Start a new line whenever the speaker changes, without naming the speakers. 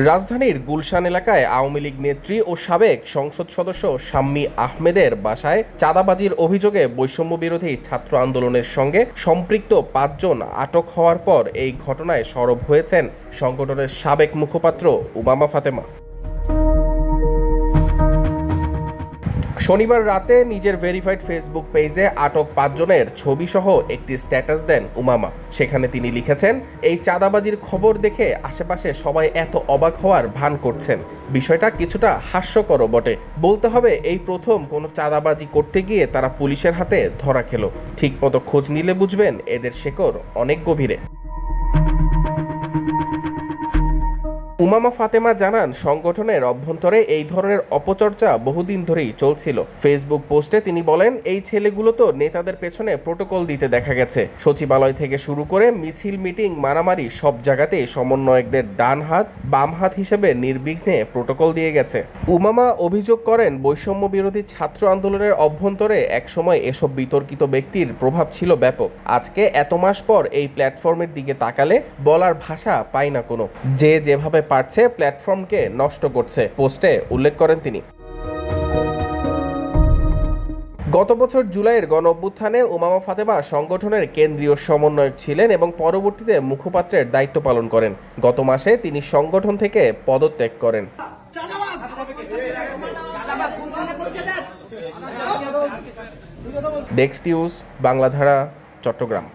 রাজধানীর গুলশান এলাকায় আওয়ামী লীগ নেত্রী ও সাবেক সংসদ সদস্য শাম্মী আহমেদের বাসায় চাঁদাবাজির অভিযোগে বৈষম্য বিরোধী ছাত্র আন্দোলনের সঙ্গে সম্পৃক্ত ৫ জন আটক হওয়ার পর এই ঘটনায় সরব হয়েছেন সংগঠনের সাবেক মুখপাত্র উমামা ফাতেমা। শনিবার রাতে নিজের ভেরিফাইড ফেসবুক পেজে আটক ৫ জনের ছবিসহ একটি স্ট্যাটাস দেন উমামা। সেখানে তিনি লিখেছেন, এই চাঁদাবাজির খবর দেখে আশেপাশে সবাই এত অবাক হওয়ার ভান করছেন। বিষয়টা কিছুটা হাস্যকরও বটে। বলতে হবে এই প্রথম কোনো চাঁদাবাজি করতে গিয়ে তারা পুলিশের হাতে ধরা খেল। ঠিকমতো খোঁজ নিলে বুঝবেন এদের শেকড় অনেক গভীরে। উমামা ফাতেমা জানান, সংগঠনের অভ্যন্তরে এই ধরনের অপচর্চা বহুদিন ধরেই চলছিল। ফেসবুক পোস্টে তিনি বলেন, এই ছেলেগুলো তো নেতাদের পেছনে প্রোটোকল দিতে দেখা গেছে। সচিবালয় থেকে শুরু করে মিছিল, মিটিং, মারামারি সব জায়গাতেই সমন্বয়কদের ডান হাত বাম হাত হিসেবে নির্বিঘ্নে প্রোটোকল দিয়ে গেছে। উমামা অভিযোগ করেন, বৈষম্য বিরোধী ছাত্র আন্দোলনের অভ্যন্তরে একসময় এসব বিতর্কিত ব্যক্তির প্রভাব ছিল ব্যাপক। আজকে এত মাস পর এই প্ল্যাটফর্মের দিকে তাকালে বলার ভাষা পাই না কোনো। যে যেভাবে পারছে প্ল্যাটফর্মকে নষ্ট করছে, পোস্টে উল্লেখ করেন তিনি। গত বছর জুলাইয়ের গণঅভ্যুত্থানে উমামা ফাতেমা সংগঠনের কেন্দ্রীয় সমন্বয়ক ছিলেন এবং পরবর্তীতে মুখপাত্রের দায়িত্ব পালন করেন। গত মাসে তিনি সংগঠন থেকে পদত্যাগ করেন। Desk news, Bangladhara, Chittagong.